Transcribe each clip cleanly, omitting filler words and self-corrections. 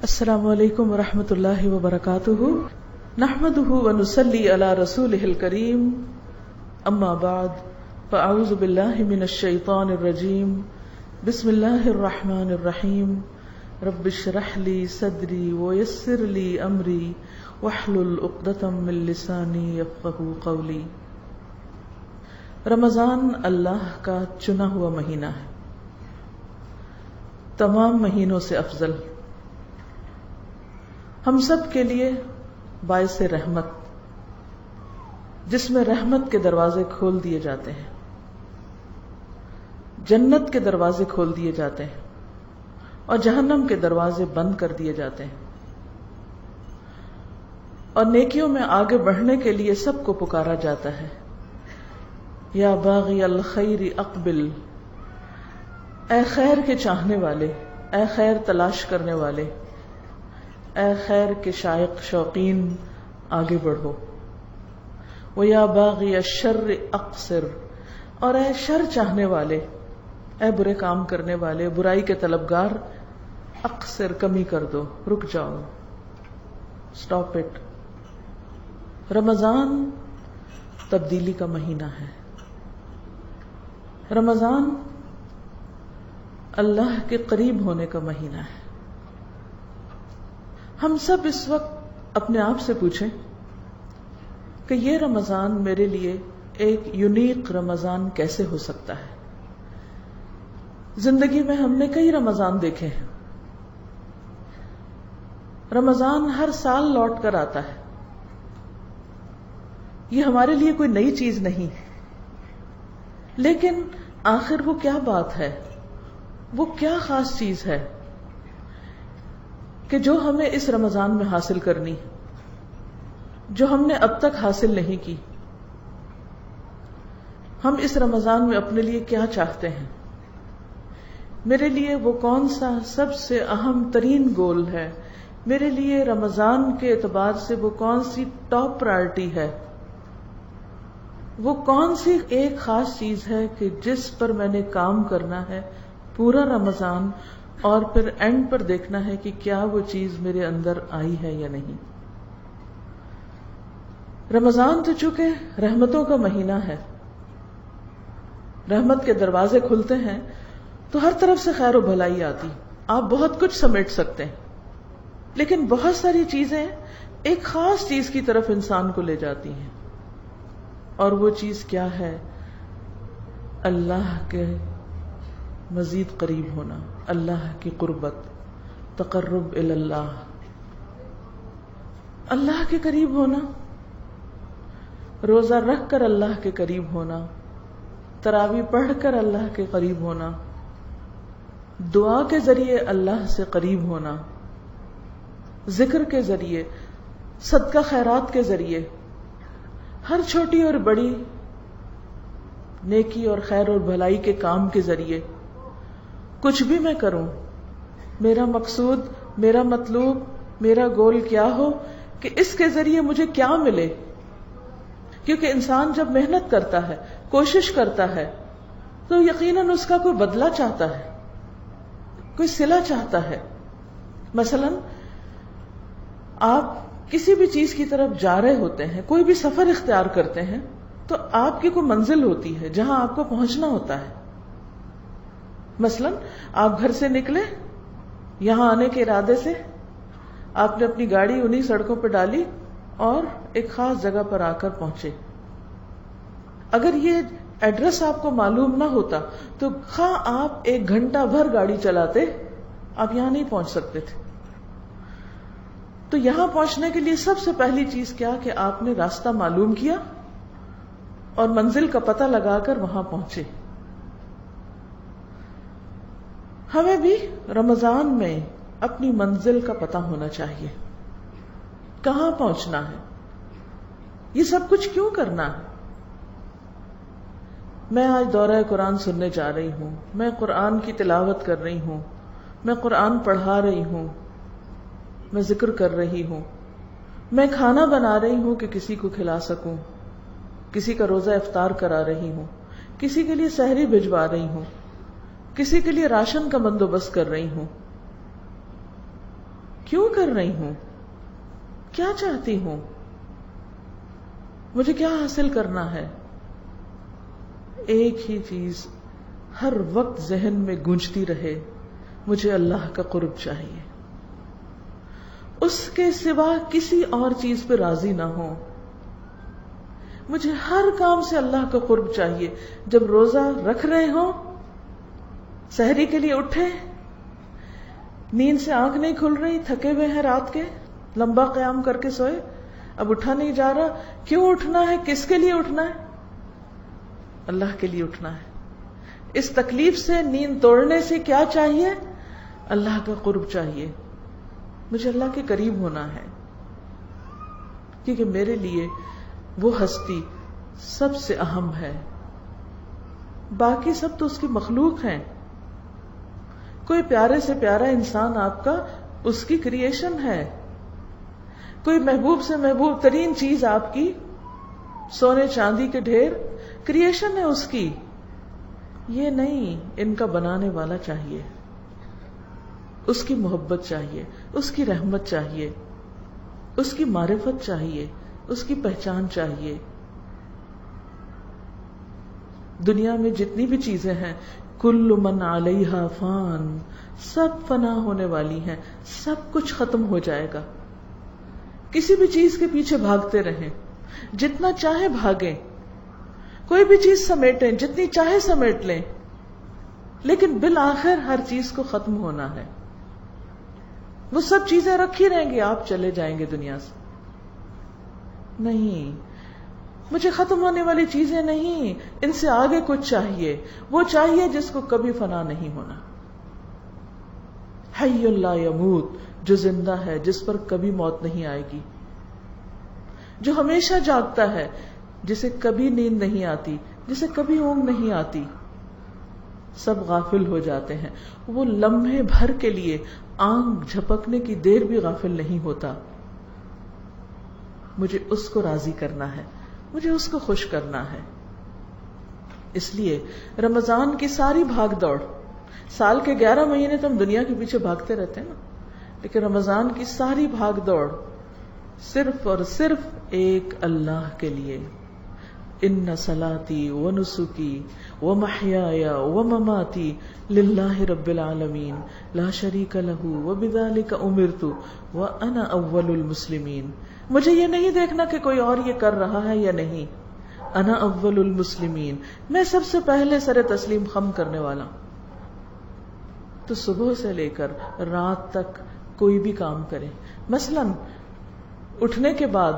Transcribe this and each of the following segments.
السلام علیکم ورحمۃ اللہ وبرکاتہ نحمده ونصلی علی رسولہ الکریم اما بعد فاعوذ باللہ من الشیطان الرجیم بسم اللہ الرحمن الرحیم رب اشرح لی صدری ویسر لی امری واحلل عقدۃ من لسانی یفقہوا قولی۔ رمضان اللہ کا چنا ہوا مہینہ ہے، تمام مہینوں سے افضل، ہم سب کے لیے باعث رحمت، جس میں رحمت کے دروازے کھول دیے جاتے ہیں، جنت کے دروازے کھول دیے جاتے ہیں اور جہنم کے دروازے بند کر دیے جاتے ہیں، اور نیکیوں میں آگے بڑھنے کے لیے سب کو پکارا جاتا ہے، یا باغی الخیر اقبل، اے خیر کے چاہنے والے، اے خیر تلاش کرنے والے، اے خیر کے شائق شوقین آگے بڑھو، وَيَا بَاغِيَ الشَّرِّ اقصر، اور اے شر چاہنے والے، اے برے کام کرنے والے، برائی کے طلبگار، اقصر کمی کر دو، رک جاؤ، سٹاپ اٹ۔ رمضان تبدیلی کا مہینہ ہے، رمضان اللہ کے قریب ہونے کا مہینہ ہے۔ ہم سب اس وقت اپنے آپ سے پوچھیں کہ یہ رمضان میرے لیے ایک یونیک رمضان کیسے ہو سکتا ہے؟ زندگی میں ہم نے کئی رمضان دیکھے ہیں، رمضان ہر سال لوٹ کر آتا ہے، یہ ہمارے لیے کوئی نئی چیز نہیں، لیکن آخر وہ کیا بات ہے، وہ کیا خاص چیز ہے کہ جو ہمیں اس رمضان میں حاصل کرنی، جو ہم نے اب تک حاصل نہیں کی؟ ہم اس رمضان میں اپنے لیے کیا چاہتے ہیں؟ میرے لیے وہ کون سا سب سے اہم ترین گول ہے؟ میرے لیے رمضان کے اعتبار سے وہ کون سی ٹاپ پرائرٹی ہے؟ وہ کون سی ایک خاص چیز ہے کہ جس پر میں نے کام کرنا ہے پورا رمضان، اور پھر اینڈ پر دیکھنا ہے کہ کیا وہ چیز میرے اندر آئی ہے یا نہیں؟ رمضان تو چونکہ رحمتوں کا مہینہ ہے، رحمت کے دروازے کھلتے ہیں تو ہر طرف سے خیر و بھلائی آتی، آپ بہت کچھ سمیٹ سکتے ہیں، لیکن بہت ساری چیزیں ایک خاص چیز کی طرف انسان کو لے جاتی ہیں، اور وہ چیز کیا ہے؟ اللہ کے مزید قریب ہونا، اللہ کی قربت، تقرب اللہ، اللہ کے قریب ہونا، روزہ رکھ کر اللہ کے قریب ہونا، تراویح پڑھ کر اللہ کے قریب ہونا، دعا کے ذریعے اللہ سے قریب ہونا، ذکر کے ذریعے، صدقہ خیرات کے ذریعے، ہر چھوٹی اور بڑی نیکی اور خیر اور بھلائی کے کام کے ذریعے، کچھ بھی میں کروں، میرا مقصود، میرا مطلوب، میرا گول کیا ہو کہ اس کے ذریعے مجھے کیا ملے؟ کیونکہ انسان جب محنت کرتا ہے، کوشش کرتا ہے، تو یقیناً اس کا کوئی بدلہ چاہتا ہے، کوئی صلہ چاہتا ہے۔ مثلا آپ کسی بھی چیز کی طرف جا رہے ہوتے ہیں، کوئی بھی سفر اختیار کرتے ہیں، تو آپ کی کوئی منزل ہوتی ہے جہاں آپ کو پہنچنا ہوتا ہے۔ مثلا آپ گھر سے نکلے، یہاں آنے کے ارادے سے آپ نے اپنی گاڑی انہی سڑکوں پہ ڈالی اور ایک خاص جگہ پر آ کر پہنچے۔ اگر یہ ایڈریس آپ کو معلوم نہ ہوتا تو خواہ آپ 1 گھنٹہ بھر گاڑی چلاتے، آپ یہاں نہیں پہنچ سکتے تھے۔ تو یہاں پہنچنے کے لیے سب سے پہلی چیز کیا کہ آپ نے راستہ معلوم کیا اور منزل کا پتہ لگا کر وہاں پہنچے۔ ہمیں بھی رمضان میں اپنی منزل کا پتہ ہونا چاہیے، کہاں پہنچنا ہے، یہ سب کچھ کیوں کرنا ہے۔ میں آج دورہ قرآن سننے جا رہی ہوں، میں قرآن کی تلاوت کر رہی ہوں، میں قرآن پڑھا رہی ہوں، میں ذکر کر رہی ہوں، میں کھانا بنا رہی ہوں کہ کسی کو کھلا سکوں، کسی کا روزہ افطار کرا رہی ہوں، کسی کے لیے سحری بھجوا رہی ہوں، کسی کے لیے راشن کا بندوبست کر رہی ہوں۔ کیوں کر رہی ہوں، کیا چاہتی ہوں، مجھے کیا حاصل کرنا ہے. ایک ہی چیز ہر وقت ذہن میں گونجتی رہے، مجھے اللہ کا قرب چاہیے، اس کے سوا کسی اور چیز پہ راضی نہ ہو. مجھے ہر کام سے اللہ کا قرب چاہیے. جب روزہ رکھ رہے ہوں، سحری کے لیے اٹھے، نیند سے آنکھ نہیں کھل رہی، تھکے ہوئے ہیں رات کے، لمبا قیام کر کے سوئے، اب اٹھا نہیں جا رہا. کیوں اٹھنا ہے؟ کس کے لیے اٹھنا ہے؟ اللہ کے لیے اٹھنا ہے. اس تکلیف سے، نیند توڑنے سے کیا چاہیے؟ اللہ کا قرب چاہیے. مجھے اللہ کے قریب ہونا ہے، کیونکہ میرے لیے وہ ہستی سب سے اہم ہے. باقی سب تو اس کی مخلوق ہیں. کوئی پیارے سے پیارا انسان آپ کا اس کی کریشن ہے. کوئی محبوب سے محبوب ترین چیز آپ کی، سونے چاندی کے ڈھیر، کریشن ہے اس کی. یہ نہیں، ان کا بنانے والا چاہیے، اس کی محبت چاہیے، اس کی رحمت چاہیے، اس کی معرفت چاہیے، اس کی پہچان چاہیے. دنیا میں جتنی بھی چیزیں ہیں، کل من علیہا فان، سب فنا ہونے والی ہیں، سب کچھ ختم ہو جائے گا. کسی بھی چیز کے پیچھے بھاگتے رہیں، جتنا چاہے بھاگیں، کوئی بھی چیز سمیٹیں، جتنی چاہے سمیٹ لیں، لیکن بالآخر ہر چیز کو ختم ہونا ہے. وہ سب چیزیں رکھی رہیں گی، آپ چلے جائیں گے دنیا سے. نہیں، مجھے ختم ہونے والی چیزیں نہیں، ان سے آگے کچھ چاہیے. وہ چاہیے جس کو کبھی فنا نہیں ہونا. حی لا یموت، جو زندہ ہے، جس پر کبھی موت نہیں آئے گی، جو ہمیشہ جاگتا ہے، جسے کبھی نیند نہیں آتی، جسے کبھی اونگ نہیں آتی. سب غافل ہو جاتے ہیں، وہ لمحے بھر کے لیے آنکھ جھپکنے کی دیر بھی غافل نہیں ہوتا. مجھے اس کو راضی کرنا ہے، مجھے اس کو خوش کرنا ہے. اس لیے رمضان کی ساری بھاگ دوڑ، سال کے 11 مہینے تو ہم دنیا کے پیچھے بھاگتے رہتے ہیں نا، لیکن رمضان کی ساری بھاگ دوڑ صرف اور صرف ایک اللہ کے لیے. ان صلاتی ونسکی ومحیایا ومماتی للہ رب العالمین لا شریک لہ وبذلک امرت وانا اول المسلمین. مجھے یہ نہیں دیکھنا کہ کوئی اور یہ کر رہا ہے یا نہیں. انا اول المسلمین، میں سب سے پہلے سر تسلیم خم کرنے والا. تو صبح سے لے کر رات تک کوئی بھی کام کرے، مثلا اٹھنے کے بعد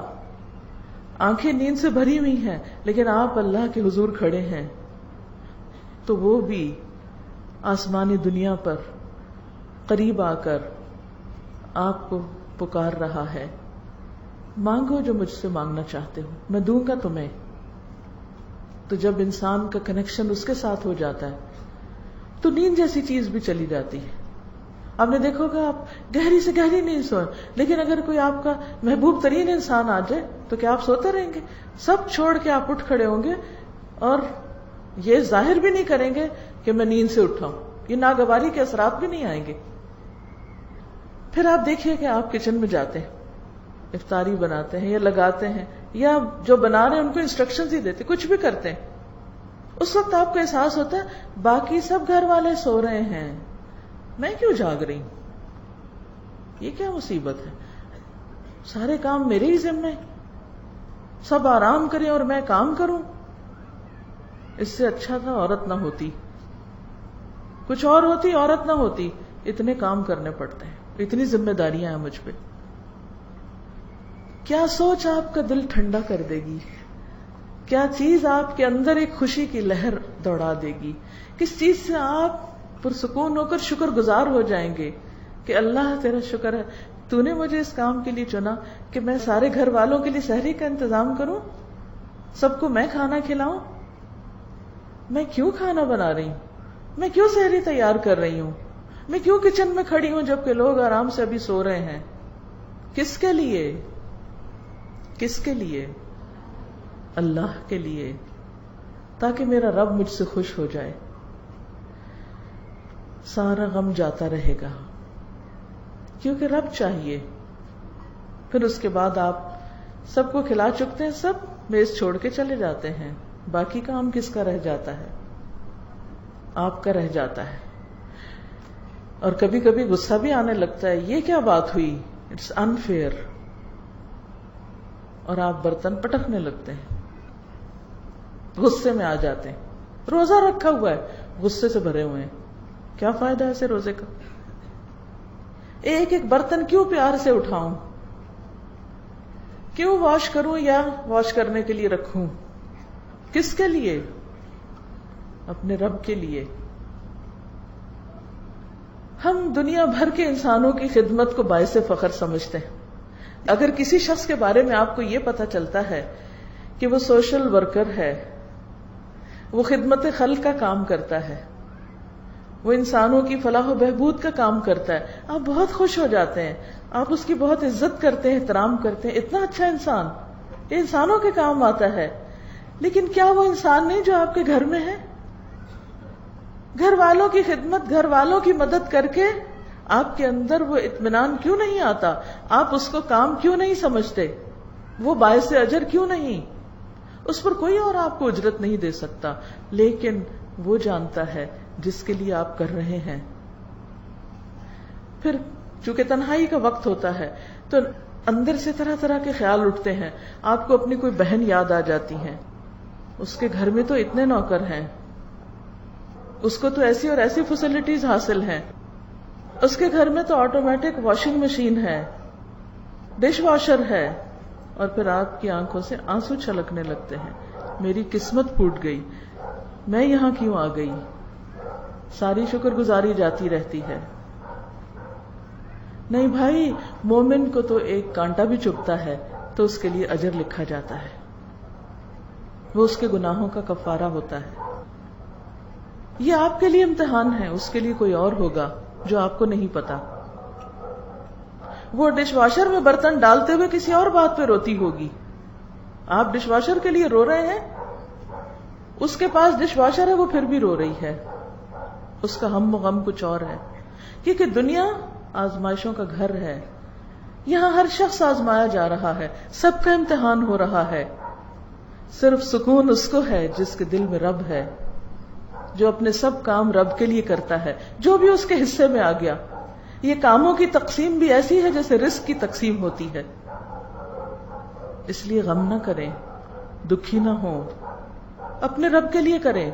آنکھیں نیند سے بھری ہوئی ہیں لیکن آپ اللہ کے حضور کھڑے ہیں، تو وہ بھی آسمانی دنیا پر قریب آ کر آپ کو پکار رہا ہے، مانگو جو مجھ سے مانگنا چاہتے ہو، میں دوں گا تمہیں. تو جب انسان کا کنیکشن اس کے ساتھ ہو جاتا ہے تو نیند جیسی چیز بھی چلی جاتی ہے. آپ نے دیکھو گا آپ گہری سے گہری نیند سوئے، لیکن اگر کوئی آپ کا محبوب ترین انسان آ جائے تو کیا آپ سوتے رہیں گے؟ سب چھوڑ کے آپ اٹھ کھڑے ہوں گے اور یہ ظاہر بھی نہیں کریں گے کہ میں نیند سے اٹھا ہوں. یہ ناگواری کے اثرات بھی نہیں آئیں گے. پھر آپ دیکھیے کہ آپ کچن میں جاتے ہیں، افطاری بناتے ہیں یا لگاتے ہیں، یا جو بنا رہے ہیں ان کو انسٹرکشنز ہی دیتے، کچھ بھی کرتے ہیں. اس وقت آپ کو احساس ہوتا ہے باقی سب گھر والے سو رہے ہیں، میں کیوں جاگ رہی ہوں؟ یہ کیا مصیبت ہے؟ سارے کام میرے ہی ذمہ ہیں، سب آرام کریں اور میں کام کروں. اس سے اچھا تھا عورت نہ ہوتی، کچھ اور ہوتی، عورت نہ ہوتی. اتنے کام کرنے پڑتے ہیں، اتنی ذمہ داریاں ہیں مجھ پہ. کیا سوچ آپ کا دل ٹھنڈا کر دے گی؟ کیا چیز آپ کے اندر ایک خوشی کی لہر دوڑا دے گی؟ کس چیز سے آپ پرسکون ہو کر شکر گزار ہو جائیں گے کہ اللہ تیرا شکر ہے، تو نے مجھے اس کام کے لیے چنا کہ میں سارے گھر والوں کے لیے سحری کا انتظام کروں، سب کو میں کھانا کھلاؤں. میں کیوں کھانا بنا رہی ہوں؟ میں کیوں سحری تیار کر رہی ہوں؟ میں کیوں کچن میں کھڑی ہوں جبکہ لوگ آرام سے ابھی سو رہے ہیں؟ کس کے لیے؟ کس کے لیے؟ اللہ کے لیے، تاکہ میرا رب مجھ سے خوش ہو جائے. سارا غم جاتا رہے گا، کیونکہ رب چاہیے. پھر اس کے بعد آپ سب کو کھلا چکتے ہیں, سب میز چھوڑ کے چلے جاتے ہیں. باقی کام کس کا رہ جاتا ہے؟ آپ کا رہ جاتا ہے. اور کبھی کبھی غصہ بھی آنے لگتا ہے, یہ کیا بات ہوئی, اٹس انفیئر, اور آپ برتن پٹکنے لگتے ہیں, غصے میں آ جاتے ہیں. روزہ رکھا ہوا ہے, غصے سے بھرے ہوئے ہیں, کیا فائدہ ہے ایسے روزے کا؟ ایک ایک برتن کیوں پیار سے اٹھاؤں, کیوں واش کروں یا واش کرنے کے لیے رکھوں؟ کس کے لیے؟ اپنے رب کے لیے. ہم دنیا بھر کے انسانوں کی خدمت کو باعث فخر سمجھتے ہیں. اگر کسی شخص کے بارے میں آپ کو یہ پتا چلتا ہے کہ وہ سوشل ورکر ہے, وہ خدمت خلق کا کام کرتا ہے, وہ انسانوں کی فلاح و بہبود کا کام کرتا ہے, آپ بہت خوش ہو جاتے ہیں, آپ اس کی بہت عزت کرتے ہیں, احترام کرتے ہیں, اتنا اچھا انسان, یہ انسانوں کے کام آتا ہے. لیکن کیا وہ انسان نہیں جو آپ کے گھر میں ہے؟ گھر والوں کی خدمت, گھر والوں کی مدد کر کے آپ کے اندر وہ اطمینان کیوں نہیں آتا؟ آپ اس کو کام کیوں نہیں سمجھتے؟ وہ باعث اجر کیوں نہیں؟ اس پر کوئی اور آپ کو اجرت نہیں دے سکتا, لیکن وہ جانتا ہے جس کے لیے آپ کر رہے ہیں. پھر چونکہ تنہائی کا وقت ہوتا ہے تو اندر سے طرح طرح کے خیال اٹھتے ہیں. آپ کو اپنی کوئی بہن یاد آ جاتی ہے, اس کے گھر میں تو اتنے نوکر ہیں, اس کو تو ایسی اور ایسی فیسلٹیز حاصل ہیں, اس کے گھر میں تو آٹومیٹک واشنگ مشین ہے, ڈش واشر ہے, اور پھر آپ کی آنکھوں سے آنسو چھلکنے لگتے ہیں, میری قسمت پھوٹ گئی, میں یہاں کیوں آ گئی. ساری شکر گزاری جاتی رہتی ہے. نہیں بھائی, مومن کو تو ایک کانٹا بھی چبھتا ہے تو اس کے لیے اجر لکھا جاتا ہے, وہ اس کے گناہوں کا کفارہ ہوتا ہے. یہ آپ کے لیے امتحان ہے, اس کے لیے کوئی اور ہوگا جو آپ کو نہیں پتا. وہ ڈش واشر میں برتن ڈالتے ہوئے کسی اور بات پہ روتی ہوگی, آپ ڈش واشر کے لیے رو رہے ہیں, اس کے پاس ڈش واشر ہے وہ پھر بھی رو رہی ہے, اس کا ہم و غم کچھ اور ہے. کیونکہ دنیا آزمائشوں کا گھر ہے, یہاں ہر شخص آزمایا جا رہا ہے, سب کا امتحان ہو رہا ہے. صرف سکون اس کو ہے جس کے دل میں رب ہے, جو اپنے سب کام رب کے لیے کرتا ہے, جو بھی اس کے حصے میں آ گیا. یہ کاموں کی تقسیم بھی ایسی ہے جیسے رزق کی تقسیم ہوتی ہے. اس لیے غم نہ کریں, دکھی نہ ہوں, اپنے رب کے لیے کریں.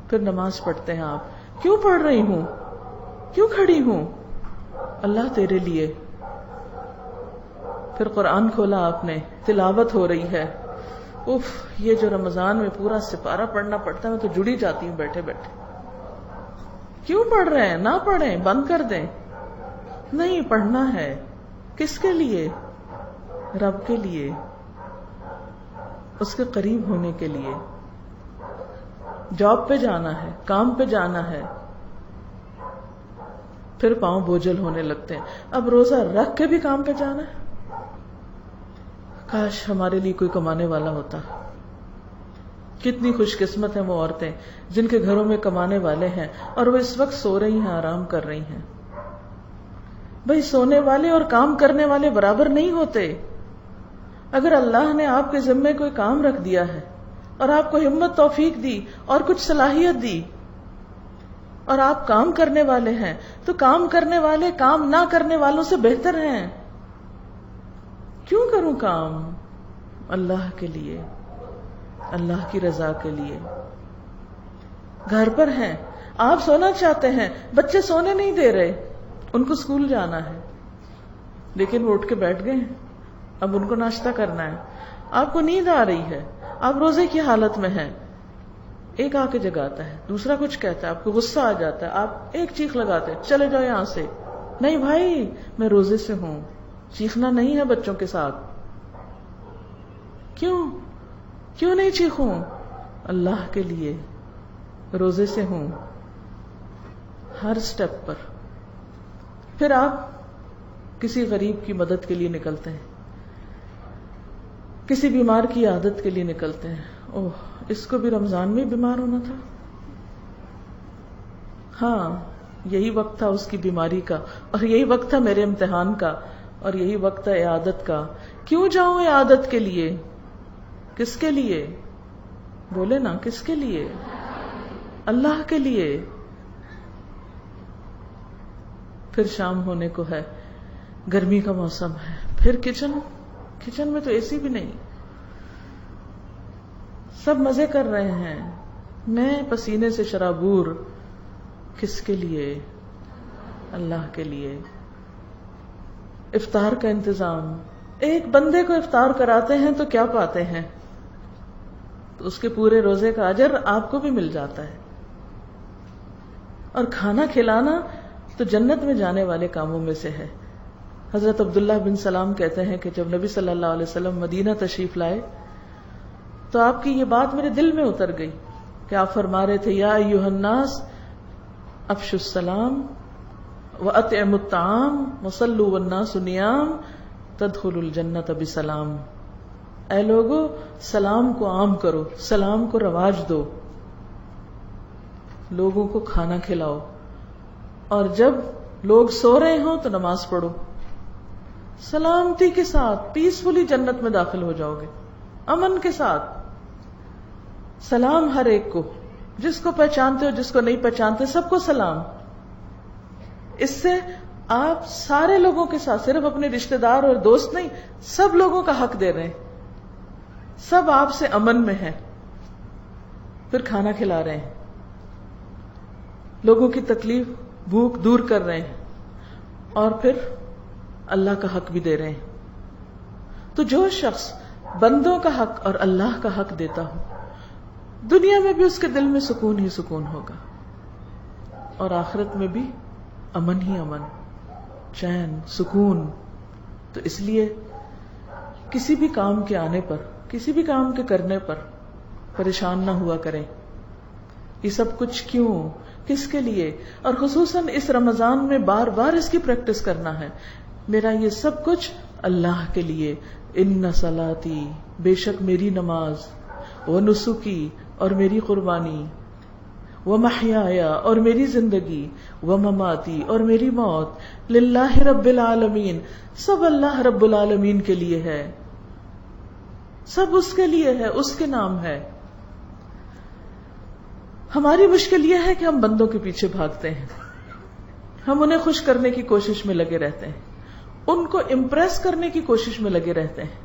پھر نماز پڑھتے ہیں آپ, کیوں پڑھ رہی ہوں, کیوں کھڑی ہوں؟ اللہ تیرے لیے. پھر قرآن کھولا آپ نے, تلاوت ہو رہی ہے. اف, یہ جو رمضان میں پورا سپارہ پڑھنا پڑتا ہے, میں تو جڑی جاتی ہوں بیٹھے بیٹھے. کیوں پڑھ رہے ہیں؟ نہ پڑھیں, بند کر دیں. نہیں, پڑھنا ہے. کس کے لیے؟ رب کے لیے, اس کے قریب ہونے کے لیے. جاب پہ جانا ہے, کام پہ جانا ہے, پھر پاؤں بوجھل ہونے لگتے ہیں. اب روزہ رکھ کے بھی کام پہ جانا ہے. کاش ہمارے لیے کوئی کمانے والا ہوتا. کتنی خوش قسمت ہیں وہ عورتیں جن کے گھروں میں کمانے والے ہیں اور وہ اس وقت سو رہی ہیں, آرام کر رہی ہیں. بھئی سونے والے اور کام کرنے والے برابر نہیں ہوتے. اگر اللہ نے آپ کے ذمے کوئی کام رکھ دیا ہے اور آپ کو ہمت توفیق دی اور کچھ صلاحیت دی اور آپ کام کرنے والے ہیں, تو کام کرنے والے کام نہ کرنے والوں سے بہتر ہیں. کیوں کروں کام؟ اللہ کے لیے, اللہ کی رضا کے لیے. گھر پر ہیں, آپ سونا چاہتے ہیں, بچے سونے نہیں دے رہے, ان کو اسکول جانا ہے, لیکن وہ اٹھ کے بیٹھ گئے ہیں, اب ان کو ناشتہ کرنا ہے. آپ کو نیند آ رہی ہے, آپ روزے کی حالت میں ہیں, ایک آ کے جگاتا ہے, دوسرا کچھ کہتا ہے, آپ کو غصہ آ جاتا ہے, آپ ایک چیخ لگاتے ہیں, چلے جاؤ یہاں سے. نہیں بھائی, میں روزے سے ہوں, چیخنا نہیں ہے بچوں کے ساتھ. کیوں نہیں چیخوں؟ اللہ کے لیے, روزے سے ہوں, ہر سٹیپ پر. پھر آپ کسی غریب کی مدد کے لیے نکلتے ہیں, کسی بیمار کی عادت کے لیے نکلتے ہیں. اوہ, اس کو بھی رمضان میں بیمار ہونا تھا. ہاں, یہی وقت تھا اس کی بیماری کا، اور یہی وقت تھا میرے امتحان کا، اور یہی وقت ہے عیادت کا. کیوں جاؤں عیادت کے لیے؟ کس کے لیے؟ بولے نا، کس کے لیے؟ اللہ کے لیے. پھر شام ہونے کو ہے، گرمی کا موسم ہے، پھر کچن میں تو اے سی بھی نہیں، سب مزے کر رہے ہیں، میں پسینے سے شرابور. کس کے لیے؟ اللہ کے لیے. افطار کا انتظام. ایک بندے کو افطار کراتے ہیں تو کیا پاتے ہیں؟ تو اس کے پورے روزے کا اجر آپ کو بھی مل جاتا ہے. اور کھانا کھلانا تو جنت میں جانے والے کاموں میں سے ہے. حضرت عبداللہ بن سلام کہتے ہیں کہ جب نبی صلی اللہ علیہ وسلم مدینہ تشریف لائے تو آپ کی یہ بات میرے دل میں اتر گئی کہ آپ فرما رہے تھے، یا ایھا الناس افشوا السلام واطعموا الطعام وصلوا والناس نیام تدخلوا الجنۃ بسلام. اے لوگو، سلام کو عام کرو، سلام کو رواج دو، لوگوں کو کھانا کھلاؤ، اور جب لوگ سو رہے ہوں تو نماز پڑھو. سلامتی کے ساتھ پیسفلی جنت میں داخل ہو جاؤ گے، امن کے ساتھ. سلام ہر ایک کو، جس کو پہچانتے ہو جس کو نہیں پہچانتے سب کو سلام. اس سے آپ سارے لوگوں کے ساتھ، صرف اپنے رشتہ دار اور دوست نہیں، سب لوگوں کا حق دے رہے ہیں، سب آپ سے امن میں ہیں. پھر کھانا کھلا رہے ہیں، لوگوں کی تکلیف بھوک دور کر رہے ہیں، اور پھر اللہ کا حق بھی دے رہے ہیں. تو جو شخص بندوں کا حق اور اللہ کا حق دیتا ہو، دنیا میں بھی اس کے دل میں سکون ہی سکون ہوگا، اور آخرت میں بھی امن ہی امن، چین، سکون. تو اس لیے کسی بھی کام کے آنے پر، کسی بھی کام کے کرنے پر پریشان نہ ہوا کریں. یہ سب کچھ کیوں، کس کے لیے؟ اور خصوصاً اس رمضان میں بار بار اس کی پریکٹس کرنا ہے. میرا یہ سب کچھ اللہ کے لیے. ان صلاتی، بے شک میری نماز، ونسکی، اور میری قربانی، ومحیایا، اور میری زندگی، ومماتی، اور میری موت، للہ رب العالمین، سب اللہ رب العالمین کے لیے ہے، سب اس کے لیے ہے، اس کے نام ہے. ہماری مشکل یہ ہے کہ ہم بندوں کے پیچھے بھاگتے ہیں، ہم انہیں خوش کرنے کی کوشش میں لگے رہتے ہیں، ان کو امپریس کرنے کی کوشش میں لگے رہتے ہیں.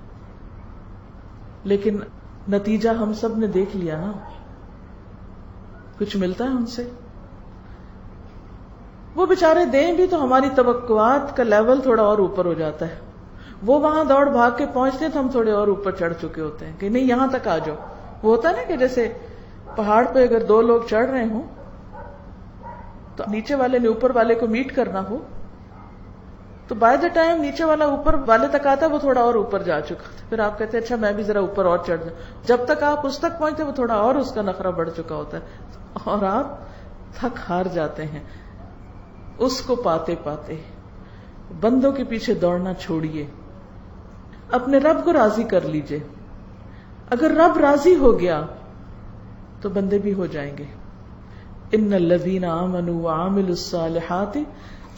لیکن نتیجہ ہم سب نے دیکھ لیا نا، کچھ ملتا ہے ان سے؟ وہ بےچارے دیں بھی تو ہماری توقعات کا لیول تھوڑا اور اوپر ہو جاتا ہے. وہ وہاں دوڑ بھاگ کے پہنچتے ہیں تو ہم تھوڑے اور اوپر چڑھ چکے ہوتے ہیں کہ نہیں یہاں تک آ جاؤ. وہ ہوتا ہے نا کہ جیسے پہاڑ پہ اگر دو لوگ چڑھ رہے ہوں تو نیچے والے نے اوپر والے کو میٹ کرنا ہو تو بائی دا ٹائم نیچے والا اوپر والے تک آتا ہے وہ تھوڑا اور اوپر جا چکا تھا. پھر آپ کہتے ہیں اچھا میں بھی ذرا اوپر اور چڑھ جاؤں. جب تک آپ اس تک پہنچتے وہ تھوڑا اور اس کا نخرہ بڑھ چکا ہوتا ہے اور آپ تھک ہار جاتے ہیں. اس کو پاتے پاتے بندوں کے پیچھے دوڑنا چھوڑیے، اپنے رب کو راضی کر لیجئے. اگر رب راضی ہو گیا تو بندے بھی ہو جائیں گے. ان الذین آمنوا وعملوا الصالحات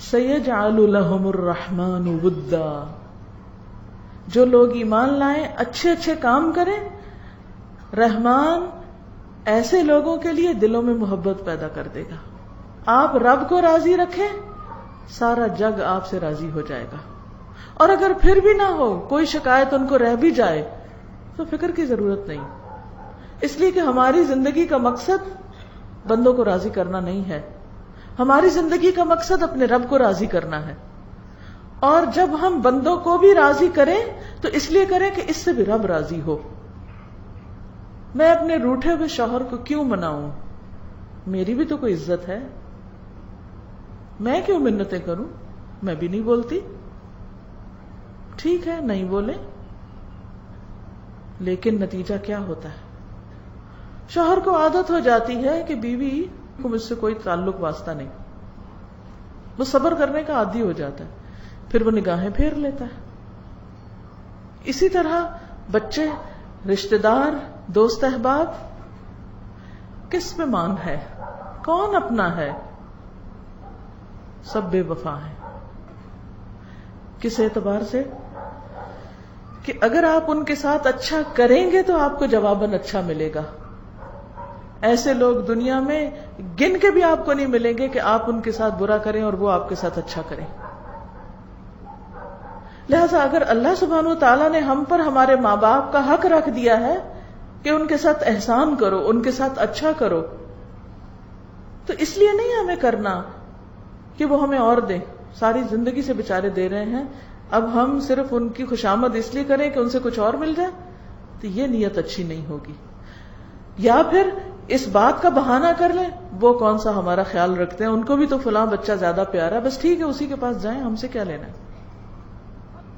سیجعل لهم الرحمن ودا. جو لوگ ایمان لائیں، اچھے اچھے کام کریں، رحمان ایسے لوگوں کے لیے دلوں میں محبت پیدا کر دے گا. آپ رب کو راضی رکھیں، سارا جگ آپ سے راضی ہو جائے گا. اور اگر پھر بھی نہ ہو، کوئی شکایت ان کو رہ بھی جائے تو فکر کی ضرورت نہیں، اس لیے کہ ہماری زندگی کا مقصد بندوں کو راضی کرنا نہیں ہے. ہماری زندگی کا مقصد اپنے رب کو راضی کرنا ہے. اور جب ہم بندوں کو بھی راضی کریں تو اس لیے کریں کہ اس سے بھی رب راضی ہو. میں اپنے روٹھے ہوئے شوہر کو کیوں مناؤں؟ میری بھی تو کوئی عزت ہے، میں کیوں منتیں کروں؟ میں بھی نہیں بولتی، ٹھیک ہے نہیں بولیں، لیکن نتیجہ کیا ہوتا ہے؟ شوہر کو عادت ہو جاتی ہے کہ بیوی کو مجھ سے کوئی تعلق واسطہ نہیں، وہ صبر کرنے کا عادی ہو جاتا ہے، پھر وہ نگاہیں پھیر لیتا ہے. اسی طرح بچے، رشتہ دار، دوست احباب، کس پہ مان ہے؟ کون اپنا ہے؟ سب بے وفا ہیں. کس اعتبار سے؟ کہ اگر آپ ان کے ساتھ اچھا کریں گے تو آپ کو جواباً اچھا ملے گا. ایسے لوگ دنیا میں گن کے بھی آپ کو نہیں ملیں گے کہ آپ ان کے ساتھ برا کریں اور وہ آپ کے ساتھ اچھا کریں. لہذا اگر اللہ سبحانہ وتعالیٰ نے ہم پر ہمارے ماں باپ کا حق رکھ دیا ہے کہ ان کے ساتھ احسان کرو، ان کے ساتھ اچھا کرو، تو اس لیے نہیں ہمیں کرنا کہ وہ ہمیں اور دیں. ساری زندگی سے بےچارے دے رہے ہیں، اب ہم صرف ان کی خوشامد اس لیے کریں کہ ان سے کچھ اور مل جائے، تو یہ نیت اچھی نہیں ہوگی. یا پھر اس بات کا بہانہ کر لیں وہ کون سا ہمارا خیال رکھتے ہیں، ان کو بھی تو فلاں بچہ زیادہ پیارا ہے، بس ٹھیک ہے اسی کے پاس جائیں، ہم سے کیا لینا ہے.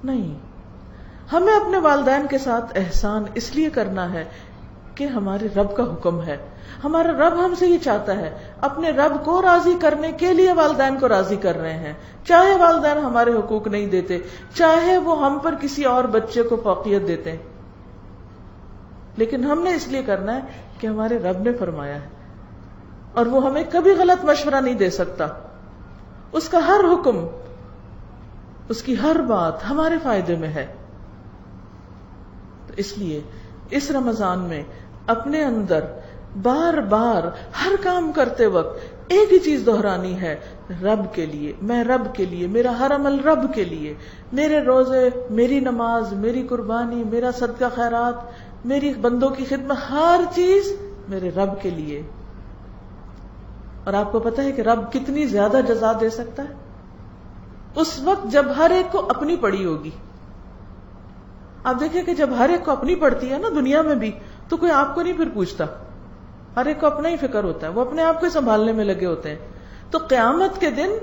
نہیں، ہمیں اپنے والدین کے ساتھ احسان اس لیے کرنا ہے کہ ہمارے رب کا حکم ہے. ہمارا رب ہم سے یہ چاہتا ہے، اپنے رب کو راضی کرنے کے لیے والدین کو راضی کر رہے ہیں، چاہے والدین ہمارے حقوق نہیں دیتے، چاہے وہ ہم پر کسی اور بچے کو فوقیت دیتے ہیں، لیکن ہم نے اس لیے کرنا ہے کہ ہمارے رب نے فرمایا ہے، اور وہ ہمیں کبھی غلط مشورہ نہیں دے سکتا. اس کا ہر حکم، اس کی ہر بات ہمارے فائدے میں ہے. تو اس لیے اس رمضان میں اپنے اندر بار بار ہر کام کرتے وقت ایک ہی چیز دہرانی ہے، رب کے لیے، میں رب کے لیے، میرا ہر عمل رب کے لیے، میرے روزے، میری نماز، میری قربانی، میرا صدقہ خیرات، میری بندوں کی خدمت، ہر چیز میرے رب کے لیے. اور آپ کو پتہ ہے کہ رب کتنی زیادہ جزا دے سکتا ہے؟ اس وقت جب ہر ایک کو اپنی پڑی ہوگی. آپ دیکھیں کہ جب ہر ایک کو اپنی پڑتی ہے نا دنیا میں بھی، تو کوئی آپ کو نہیں پھر پوچھتا، ہر ایک کو اپنا ہی فکر ہوتا ہے، وہ اپنے آپ کو سنبھالنے میں لگے ہوتے ہیں. تو قیامت کے دن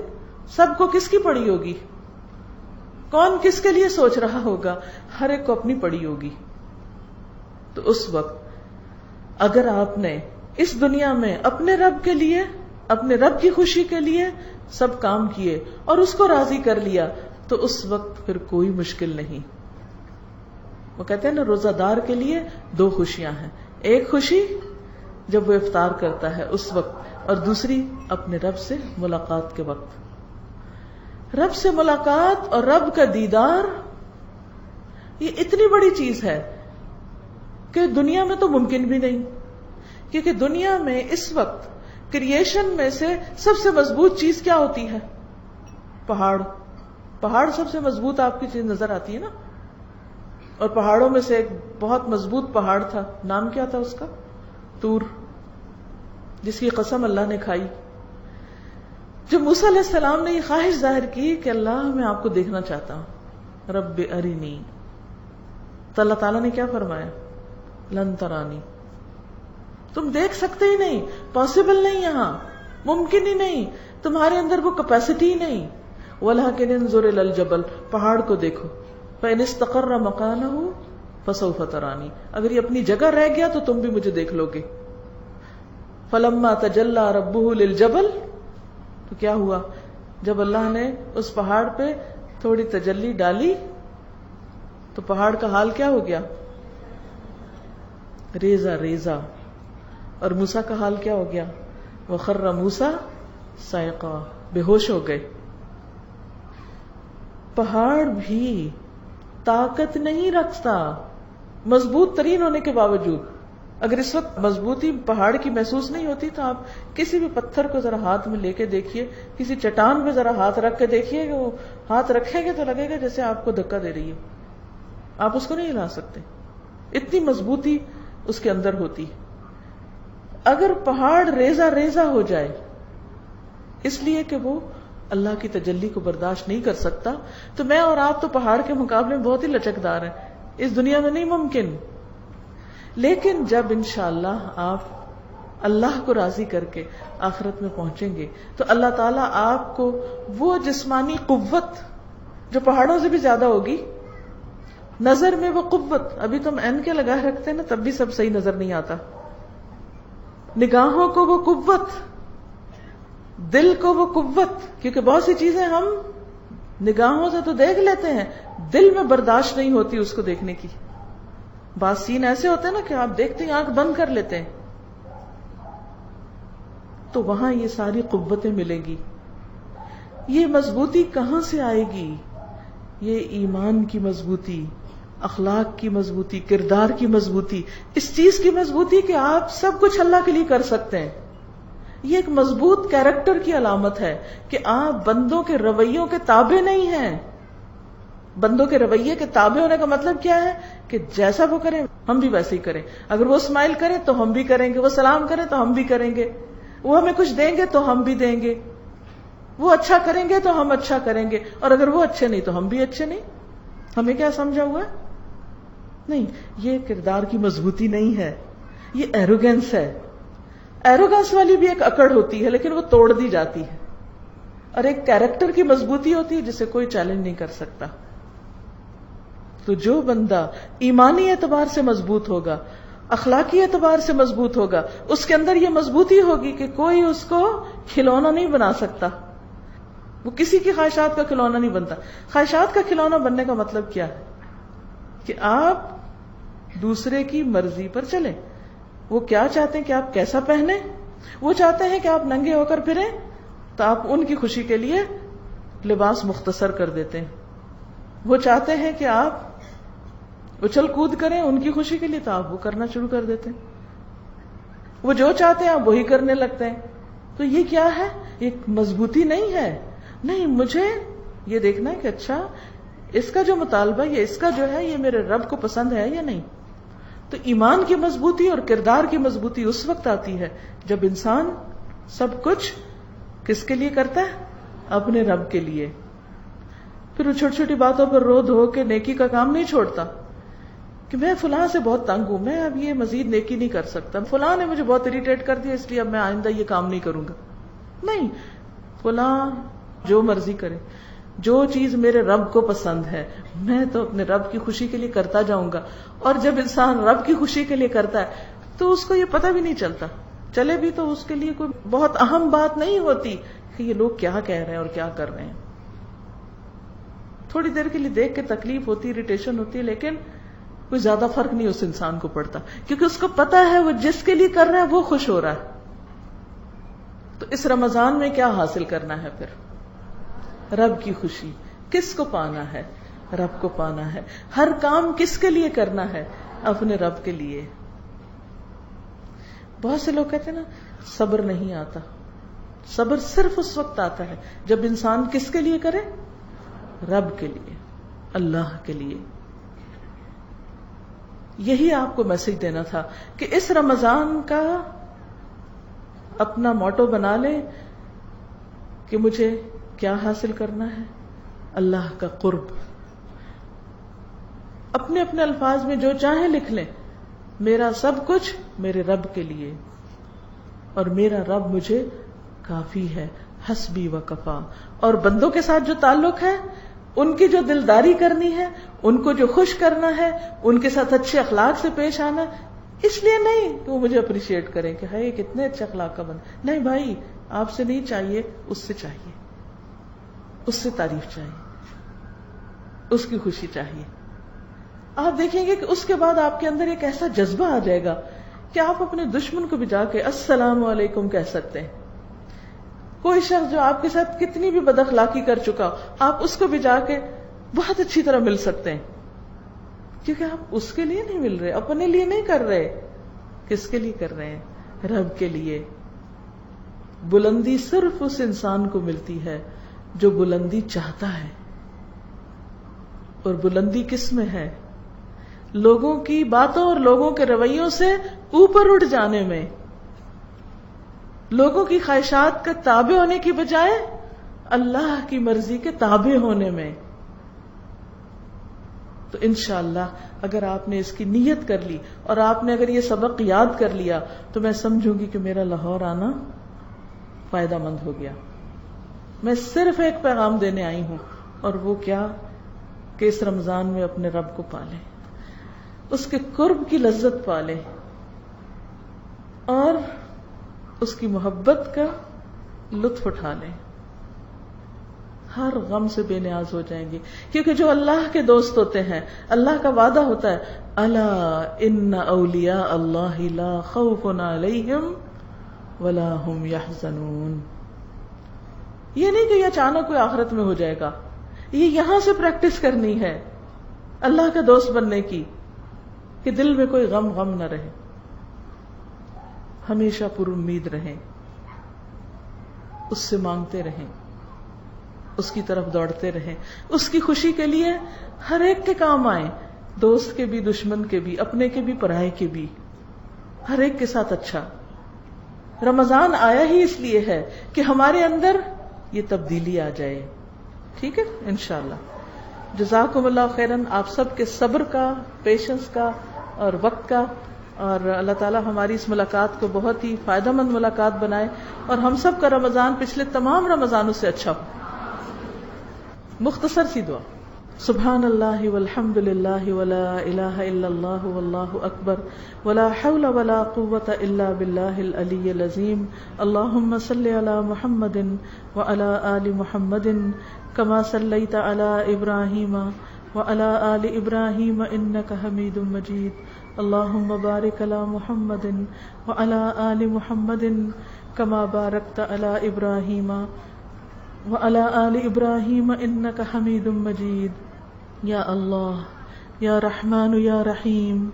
سب کو کس کی پڑی ہوگی؟ کون کس کے لیے سوچ رہا ہوگا؟ ہر ایک کو اپنی پڑی ہوگی. تو اس وقت اگر آپ نے اس دنیا میں اپنے رب کے لیے، اپنے رب کی خوشی کے لیے سب کام کیے اور اس کو راضی کر لیا، تو اس وقت پھر کوئی مشکل نہیں. وہ کہتے ہیں نا، روزہ دار کے لیے دو خوشیاں ہیں، ایک خوشی جب وہ افطار کرتا ہے اس وقت، اور دوسری اپنے رب سے ملاقات کے وقت. رب سے ملاقات اور رب کا دیدار یہ اتنی بڑی چیز ہے کہ دنیا میں تو ممکن بھی نہیں. کیونکہ دنیا میں اس وقت کریشن میں سے سب سے مضبوط چیز کیا ہوتی ہے؟ پہاڑ. پہاڑ سب سے مضبوط آپ کی چیز نظر آتی ہے نا. اور پہاڑوں میں سے ایک بہت مضبوط پہاڑ تھا، نام کیا تھا اس کا؟ طور، جس کی قسم اللہ نے کھائی. جب موسیٰ علیہ السلام نے یہ خواہش ظاہر کی کہ اللہ میں آپ کو دیکھنا چاہتا ہوں، رب ارنی، تو اللہ تعالیٰ نے کیا فرمایا؟ لن ترانی، تم دیکھ سکتے ہی نہیں، پاسبل نہیں، یہاں ممکن ہی نہیں، تمہارے اندر وہ کیپیسٹی ہی نہیں. وَلَكِنِ انظُرْ إِلَى الْجَبَلِ، پہاڑ کو دیکھو، فَإِنِ اسْتَقَرَّ مَكَانَهُ فَسَوْفَ تَرَانِي، اگر یہ اپنی جگہ رہ گیا تو تم بھی مجھے دیکھ لو گے. فَلَمَّا تَجَلَّى رَبُّهُ لِلْجَبَلِ، تو کیا ہوا؟ جب اللہ نے اس پہاڑ پہ تھوڑی تجلی ڈالی تو پہاڑ کا حال کیا ہو گیا؟ ریزہ ریزہ. اور موسیٰ کا حال کیا ہو گیا؟ وَخَرَّ مُوسَىٰ صَعِقًا، بے ہوش ہو گئے. پہاڑ بھی طاقت نہیں رکھتا مضبوط ترین ہونے کے باوجود. اگر اس وقت مضبوطی پہاڑ کی محسوس نہیں ہوتی تو آپ کسی بھی پتھر کو ذرا ہاتھ میں لے کے دیکھیے، کسی چٹان پہ ذرا ہاتھ رکھ کے دیکھیے، وہ ہاتھ رکھیں گے تو لگے گا جیسے آپ کو دھکا دے رہی ہے، آپ اس کو نہیں ہلا سکتے، اتنی مضبوطی اس کے اندر ہوتی. اگر پہاڑ ریزہ ریزہ ہو جائے اس لیے کہ وہ اللہ کی تجلی کو برداشت نہیں کر سکتا، تو میں اور آپ تو پہاڑ کے مقابلے میں بہت ہی لچکدار ہیں، اس دنیا میں نہیں ممکن. لیکن جب انشاءاللہ آپ اللہ کو راضی کر کے آخرت میں پہنچیں گے تو اللہ تعالیٰ آپ کو وہ جسمانی قوت جو پہاڑوں سے بھی زیادہ ہوگی، نظر میں وہ قوت، ابھی تو ہم این کے لگائے رکھتے ہیں نا تب بھی سب صحیح نظر نہیں آتا، نگاہوں کو وہ قوت، دل کو وہ قوت، کیونکہ بہت سی چیزیں ہم نگاہوں سے تو دیکھ لیتے ہیں، دل میں برداشت نہیں ہوتی اس کو دیکھنے کی. بعض سین ایسے ہوتے ہیں نا کہ آپ دیکھتے ہیں آنکھ بند کر لیتے ہیں، تو وہاں یہ ساری قوتیں ملیں گی. یہ مضبوطی کہاں سے آئے گی؟ یہ ایمان کی مضبوطی، اخلاق کی مضبوطی، کردار کی مضبوطی، اس چیز کی مضبوطی کہ آپ سب کچھ اللہ کے لیے کر سکتے ہیں. یہ ایک مضبوط کیریکٹر کی علامت ہے کہ آپ بندوں کے رویوں کے تابع نہیں ہیں. بندوں کے رویے کے تابع ہونے کا مطلب کیا ہے؟ کہ جیسا وہ کریں ہم بھی ویسے ہی کریں. اگر وہ اسمائل کریں تو ہم بھی کریں گے، وہ سلام کریں تو ہم بھی کریں گے، وہ ہمیں کچھ دیں گے تو ہم بھی دیں گے، وہ اچھا کریں گے تو ہم اچھا کریں گے، اور اگر وہ اچھے نہیں تو ہم بھی اچھے نہیں. ہمیں کیا سمجھا ہوا ہے؟ نہیں، یہ کردار کی مضبوطی نہیں ہے، یہ ایروگینس ہے. ایروگینس والی بھی ایک اکڑ ہوتی ہے لیکن وہ توڑ دی جاتی ہے، اور ایک کیریکٹر کی مضبوطی ہوتی ہے جسے کوئی چیلنج نہیں کر سکتا. تو جو بندہ ایمانی اعتبار سے مضبوط ہوگا، اخلاقی اعتبار سے مضبوط ہوگا، اس کے اندر یہ مضبوطی ہوگی کہ کوئی اس کو کھلونا نہیں بنا سکتا. وہ کسی کی خواہشات کا کھلونا نہیں بنتا. خواہشات کا کھلونا بننے کا مطلب کیا ہے؟ کہ آپ دوسرے کی مرضی پر چلیں. وہ کیا چاہتے ہیں کہ آپ کیسا پہنیں؟ وہ چاہتے ہیں کہ آپ ننگے ہو کر پھریں تو آپ ان کی خوشی کے لیے لباس مختصر کر دیتے ہیں. وہ چاہتے ہیں کہ آپ اچھل کود کریں ان کی خوشی کے لیے تو آپ وہ کرنا شروع کر دیتے ہیں. وہ جو چاہتے ہیں آپ وہی کرنے لگتے ہیں. تو یہ کیا ہے؟ ایک مضبوطی نہیں ہے. نہیں، مجھے یہ دیکھنا ہے کہ اچھا اس کا جو مطالبہ یہ اس کا جو ہے یہ میرے رب کو پسند ہے یا نہیں. تو ایمان کی مضبوطی اور کردار کی مضبوطی اس وقت آتی ہے جب انسان سب کچھ کس کے لیے کرتا ہے؟ اپنے رب کے لیے. پھر وہ چھوٹی چھوٹی باتوں پر رو دھو کے نیکی کا کام نہیں چھوڑتا کہ میں فلاں سے بہت تنگ ہوں، میں اب یہ مزید نیکی نہیں کر سکتا، فلاں نے مجھے بہت اریٹیٹ کر دیا اس لیے اب میں آئندہ یہ کام نہیں کروں گا. نہیں، فلاں جو مرضی کرے، جو چیز میرے رب کو پسند ہے میں تو اپنے رب کی خوشی کے لیے کرتا جاؤں گا. اور جب انسان رب کی خوشی کے لیے کرتا ہے تو اس کو یہ پتہ بھی نہیں چلتا، چلے بھی تو اس کے لیے کوئی بہت اہم بات نہیں ہوتی کہ یہ لوگ کیا کہہ رہے ہیں اور کیا کر رہے ہیں. تھوڑی دیر کے لیے دیکھ کے تکلیف ہوتی، اریٹیشن ہوتی ہے، لیکن کوئی زیادہ فرق نہیں اس انسان کو پڑتا کیونکہ اس کو پتا ہے وہ جس کے لیے کر رہا ہے وہ خوش ہو رہا ہے. تو اس رمضان میں کیا حاصل کرنا ہے پھر؟ رب کی خوشی. کس کو پانا ہے؟ رب کو پانا ہے. ہر کام کس کے لیے کرنا ہے؟ اپنے رب کے لیے. بہت سے لوگ کہتے ہیں نا صبر نہیں آتا. صبر صرف اس وقت آتا ہے جب انسان کس کے لیے کرے؟ رب کے لیے، اللہ کے لیے. یہی آپ کو میسج دینا تھا کہ اس رمضان کا اپنا موٹو بنا لیں کہ مجھے کیا حاصل کرنا ہے؟ اللہ کا قرب. اپنے اپنے الفاظ میں جو چاہیں لکھ لیں، میرا سب کچھ میرے رب کے لیے، اور میرا رب مجھے کافی ہے، حسبی و کفا. اور بندوں کے ساتھ جو تعلق ہے، ان کی جو دلداری کرنی ہے، ان کو جو خوش کرنا ہے، ان کے ساتھ اچھے اخلاق سے پیش آنا، اس لیے نہیں کہ وہ مجھے اپریشیٹ کریں کہ ہے کتنے اچھے اخلاق کا بندہ. نہیں بھائی، آپ سے نہیں چاہیے، اس سے چاہیے، اس سے تعریف چاہیے، اس کی خوشی چاہیے. آپ دیکھیں گے کہ اس کے بعد آپ کے اندر ایک ایسا جذبہ آ جائے گا کہ آپ اپنے دشمن کو بھی جا کے السلام علیکم کہہ سکتے ہیں. کوئی شخص جو آپ کے ساتھ کتنی بھی بد اخلاقی کر چکا، آپ اس کو بھی جا کے بہت اچھی طرح مل سکتے ہیں، کیونکہ آپ اس کے لیے نہیں مل رہے، اپنے لیے نہیں کر رہے. کس کے لیے کر رہے ہیں؟ رب کے لیے. بلندی صرف اس انسان کو ملتی ہے جو بلندی چاہتا ہے. اور بلندی کس میں ہے؟ لوگوں کی باتوں اور لوگوں کے رویوں سے اوپر اٹھ جانے میں، لوگوں کی خواہشات کا تابع ہونے کی بجائے اللہ کی مرضی کے تابع ہونے میں. تو انشاءاللہ اگر آپ نے اس کی نیت کر لی اور آپ نے اگر یہ سبق یاد کر لیا تو میں سمجھوں گی کہ میرا لاہور آنا فائدہ مند ہو گیا. میں صرف ایک پیغام دینے آئی ہوں، اور وہ کیا کہ اس رمضان میں اپنے رب کو پالیں، اس کے قرب کی لذت پالیں، اور اس کی محبت کا لطف اٹھا لیں. ہر غم سے بے نیاز ہو جائیں گے، کیونکہ جو اللہ کے دوست ہوتے ہیں، اللہ کا وعدہ ہوتا ہے الا ان اولیاء اللہ لا خوف علیہم ولا هم يحزنون. یہ نہیں کہ یہ اچانک کوئی آخرت میں ہو جائے گا، یہ یہاں سے پریکٹس کرنی ہے اللہ کا دوست بننے کی، کہ دل میں کوئی غم نہ رہے، ہمیشہ پر امید رہیں، اس سے مانگتے رہیں، اس کی طرف دوڑتے رہیں، اس کی خوشی کے لیے ہر ایک کے کام آئیں، دوست کے بھی، دشمن کے بھی، اپنے کے بھی، پرائے کے بھی، ہر ایک کے ساتھ اچھا۔ رمضان آیا ہی اس لیے ہے کہ ہمارے اندر یہ تبدیلی آ جائے، ٹھیک ہے انشاءاللہ۔ جزاکم اللہ خیرن، آپ سب کے صبر کا، پیشنس کا اور وقت کا، اور اللہ تعالی ہماری اس ملاقات کو بہت ہی فائدہ مند ملاقات بنائے، اور ہم سب کا رمضان پچھلے تمام رمضانوں سے اچھا ہو۔ مختصر سی دعا، سبحان اللہ والحمد للہ ولا الہ الا اللہ واللہ اکبر ولا حول ولا قوة الا باللہ العلی العظیم، اللہم صل علی محمد وعلی آل محمد کما صلیت علی ابراہیم وعلی آل ابراہیم انک حمید مجید، اللہم بارک علی محمد وعلی آل محمد کما بارکت علی ابراہیم وعلی آل ابراہیم انک حمید مجید۔ یا اللہ، یا رحمان یا رحیم،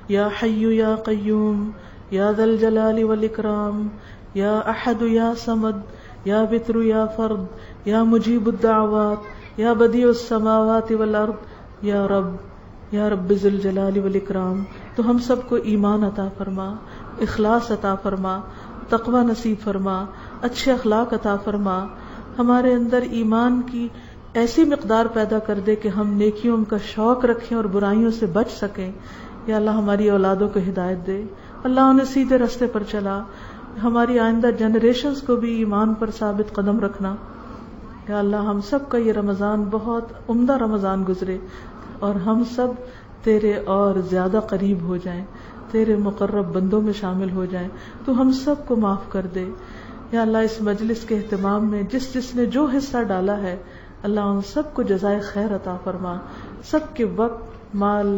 یا حی یا قیوم، یا ذا الجلال والاکرام، یا احد یا صمد، یا بتر یا فرد، یا مجیب الدعوات، یا بدیع السماوات والارض، یا رب ذی الجلال والاکرام۔ تو ہم سب کو ایمان عطا فرما، اخلاص عطا فرما، تقوی نصیب فرما، اچھے اخلاق عطا فرما، ہمارے اندر ایمان کی ایسی مقدار پیدا کر دے کہ ہم نیکیوں کا شوق رکھیں اور برائیوں سے بچ سکیں۔ یا اللہ ہماری اولادوں کو ہدایت دے، اللہ انہیں سیدھے راستے پر چلا، ہماری آئندہ جنریشنز کو بھی ایمان پر ثابت قدم رکھنا۔ یا اللہ ہم سب کا یہ رمضان بہت عمدہ رمضان گزرے، اور ہم سب تیرے اور زیادہ قریب ہو جائیں، تیرے مقرب بندوں میں شامل ہو جائیں، تو ہم سب کو معاف کر دے۔ یا اللہ اس مجلس کے اہتمام میں جس نے جو حصہ ڈالا ہے، اللہ ان سب کو جزائے خیر عطا فرما، سب کے وقت، مال،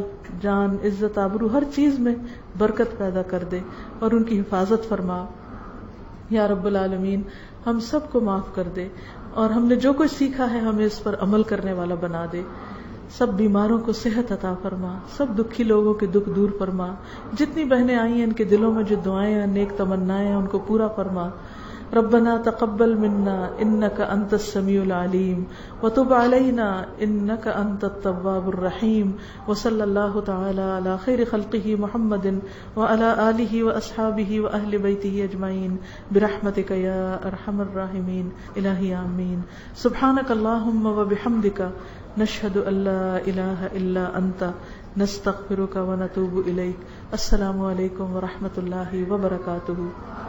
جان، عزت، آبرو، ہر چیز میں برکت پیدا کر دے اور ان کی حفاظت فرما۔ یا رب العالمین ہم سب کو معاف کر دے، اور ہم نے جو کچھ سیکھا ہے ہمیں اس پر عمل کرنے والا بنا دے۔ سب بیماروں کو صحت عطا فرما، سب دکھی لوگوں کے دکھ دور فرما، جتنی بہنیں آئی ہیں ان کے دلوں میں جو دعائیں ہیں، نیک تمنائیں ہیں، ان کو پورا فرما۔ ربنا تقبل منا انك انت السميع العليم وتب علينا انك انت التواب الرحيم، وصلى الله تعالى على خير خلقه محمد وعلى آله واصحابه واهل بيته اجمعين برحمتك يا ارحم الراحمين الہی آمین۔ سبحانك اللهم وبحمدك نشهد ان لا اله الا انت نستغفرك ونتوب اليك۔ السلام علیکم ورحمۃ اللہ وبرکاتہ۔